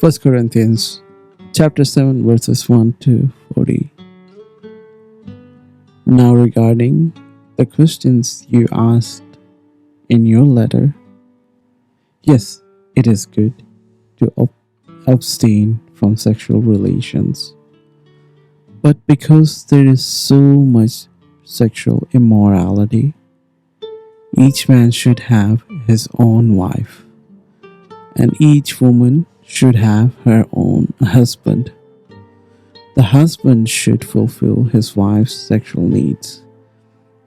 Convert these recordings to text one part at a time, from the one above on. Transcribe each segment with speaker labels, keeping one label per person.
Speaker 1: First Corinthians chapter 7 verses 1 to 40. Now regarding the questions you asked in your letter, yes, it is good to abstain from sexual relations. But because there is so much sexual immorality, each man should have his own wife, and each woman should have her own husband. The husband should fulfill his wife's sexual needs,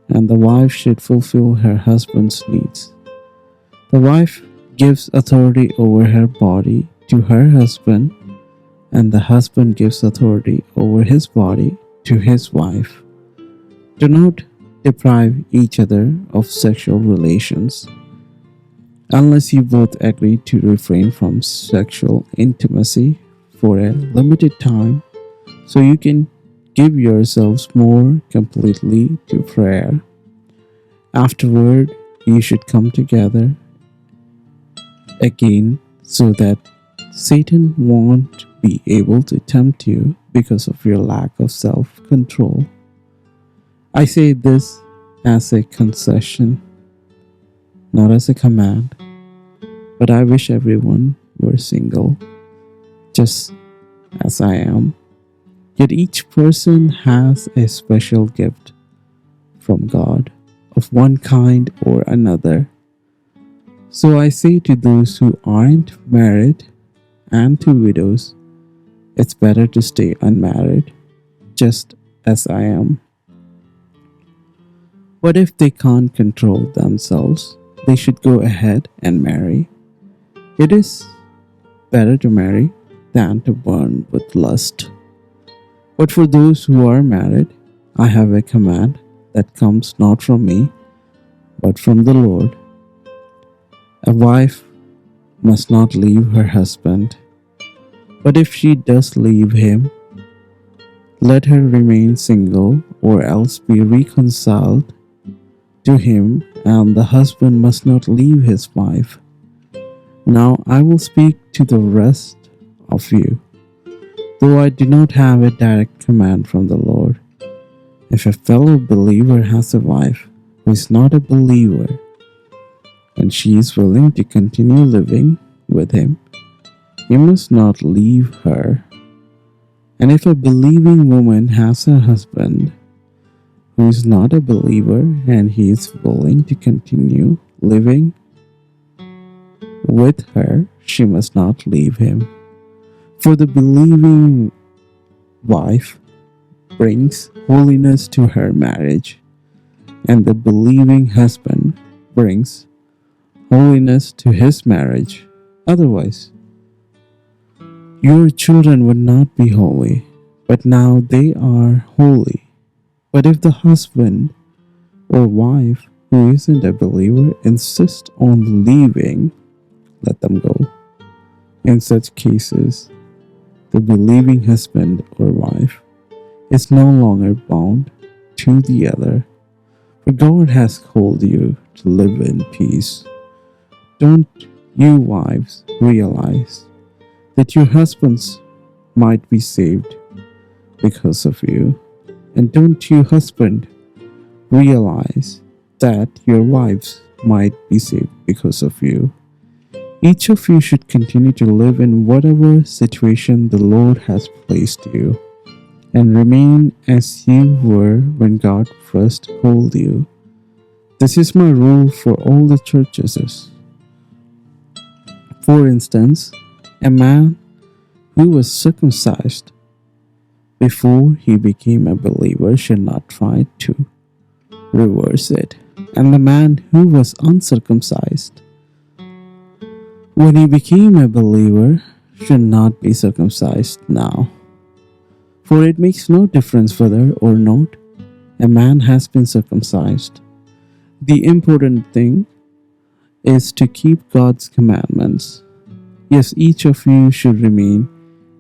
Speaker 1: and the wife should fulfill her husband's needs. The wife gives authority over her body to her husband, and the husband gives authority over his body to his wife. Do not deprive each other of sexual relations, unless you both agree to refrain from sexual intimacy for a limited time, so you can give yourselves more completely to prayer. Afterward, you should come together again so that Satan won't be able to tempt you because of your lack of self-control. I say this as a concession, not as a command, but I wish everyone were single, just as I am. Yet each person has a special gift from God of one kind or another. So I say to those who aren't married and to widows, it's better to stay unmarried, just as I am. But if they can't control themselves, they should go ahead and marry. It is better to marry than to burn with lust. But for those who are married, I have a command that comes not from me, but from the Lord. A wife must not leave her husband, but if she does leave him, let her remain single or else be reconciled to him, and the husband must not leave his wife. Now I will speak to the rest of you, though I do not have a direct command from the Lord. If a fellow believer has a wife who is not a believer, and she is willing to continue living with him, he must not leave her. And if a believing woman has a husband who is not a believer and he is willing to continue living with her, she must not leave him. For the believing wife brings holiness to her marriage, and the believing husband brings holiness to his marriage. Otherwise, your children would not be holy, but now they are holy. But if the husband or wife who isn't a believer insists on leaving, let them go. In such cases, the believing husband or wife is no longer bound to the other, for God has called you to live in peace. Don't you wives realize that your husbands might be saved because of you? And don't you husband realize that your wives might be saved because of you? Each of you should continue to live in whatever situation the Lord has placed you, and remain as you were when God first called you. This is my rule for all the churches. For instance, a man who was circumcised before he became a believer should not try to reverse it, and the man who was uncircumcised when he became a believer should not be circumcised now. For it makes no difference whether or not a man has been circumcised. The important thing is to keep God's commandments. Yes, each of you should remain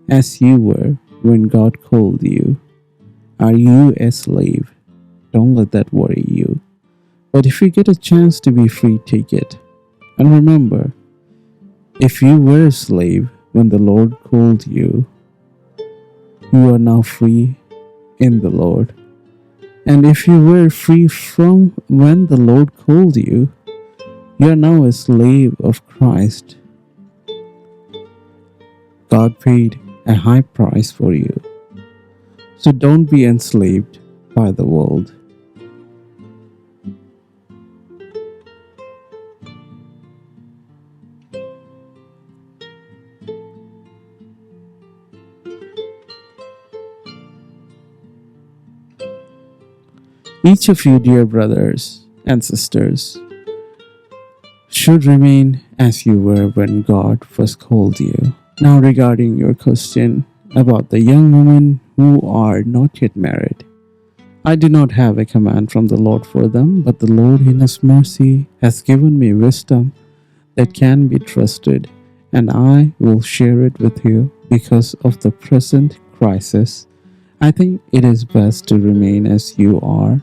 Speaker 1: as you were when God called you. Are you a slave? Don't let that worry you. But if you get a chance to be free, take it. And remember, if you were a slave, when the Lord called you, you are now free in the Lord. And if you were free from when the Lord called you, you are now a slave of Christ. God paid a high price for you. So don't be enslaved by the world. Each of you, dear brothers and sisters, should remain as you were when God first called you. Now, regarding your question about the young women who are not yet married, I do not have a command from the Lord for them, but the Lord in His mercy has given me wisdom that can be trusted, and I will share it with you because of the present crisis. I think it is best to remain as you are.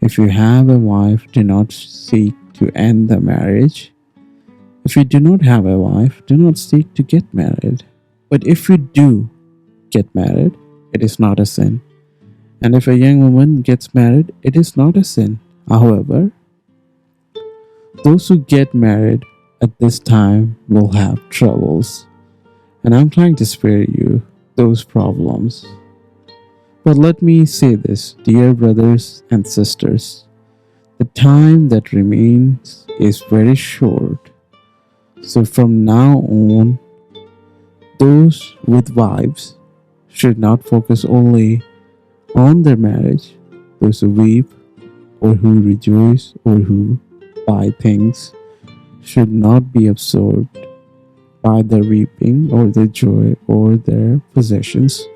Speaker 1: If you have a wife, do not seek to end the marriage. If you do not have a wife, do not seek to get married. But if you do get married, it is not a sin. And if a young woman gets married, it is not a sin. However, those who get married at this time will have troubles. And I'm trying to spare you those problems. But let me say this, dear brothers and sisters, the time that remains is very short. So from now on, those with wives should not focus only on their marriage. Those who weep or who rejoice or who buy things should not be absorbed by their weeping or their joy or their possessions.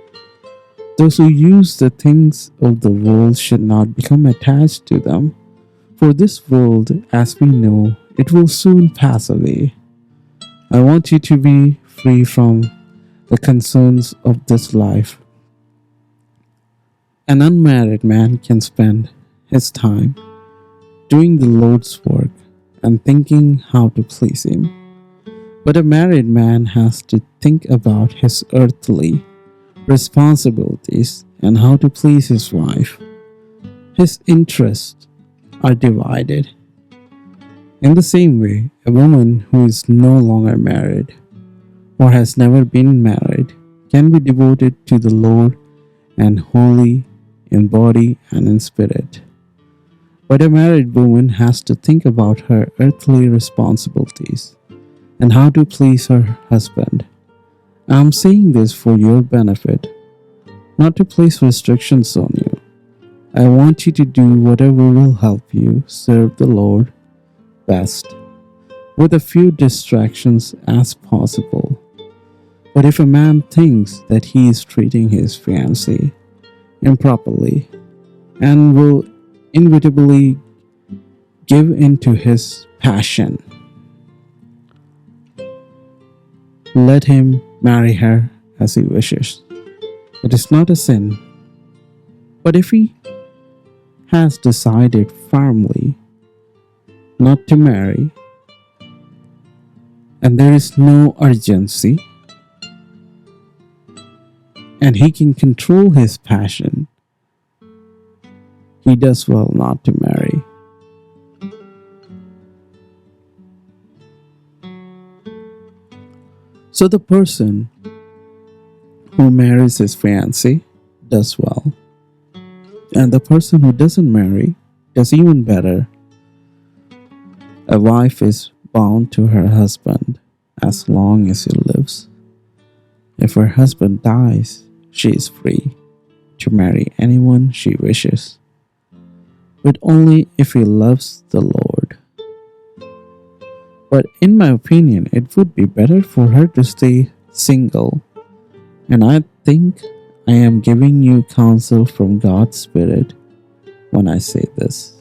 Speaker 1: Those who use the things of the world should not become attached to them. For this world, as we know, it will soon pass away. I want you to be free from the concerns of this life. An unmarried man can spend his time doing the Lord's work and thinking how to please Him. But a married man has to think about his earthly responsibilities and how to please his wife. His interests are divided. In the same way, a woman who is no longer married or has never been married can be devoted to the Lord and holy in body and in spirit. But a married woman has to think about her earthly responsibilities and how to please her husband. I'm saying this for your benefit, not to place restrictions on you. I want you to do whatever will help you serve the Lord best, with a few distractions as possible. But if a man thinks that he is treating his fiancée improperly and will inevitably give in to his passion, let him marry her as he wishes. It is not a sin. But if he has decided firmly not to marry, and there is no urgency, and he can control his passion, he does well not to marry. So the person who marries his fiancée does well, and the person who doesn't marry does even better. A wife is bound to her husband as long as he lives. If her husband dies, she is free to marry anyone she wishes, but only if he loves the Lord. But in my opinion, it would be better for her to stay single, and I think I am giving you counsel from God's Spirit when I say this.